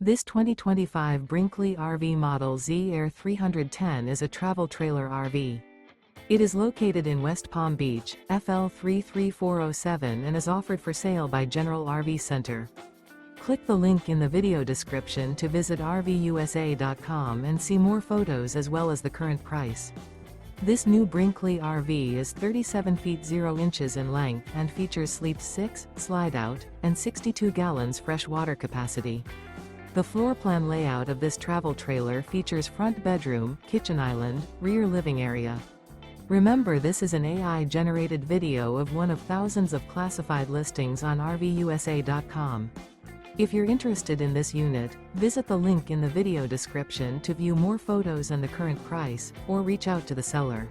This 2025 Brinkley RV Model Z Air 310 is a travel trailer RV. It is located in West Palm Beach, FL 33407 and is offered for sale by General RV Center. Click the link in the video description to visit RVUSA.com and see more photos as well as the current price. This new Brinkley RV is 37 feet 0 inches in length and features sleep 6, slide-out, and 62 gallons fresh water capacity. The floor plan layout of this travel trailer features front bedroom, kitchen island, rear living area. Remember, this is an AI-generated video of one of thousands of classified listings on RVUSA.com. If you're interested in this unit, visit the link in the video description to view more photos and the current price, or reach out to the seller.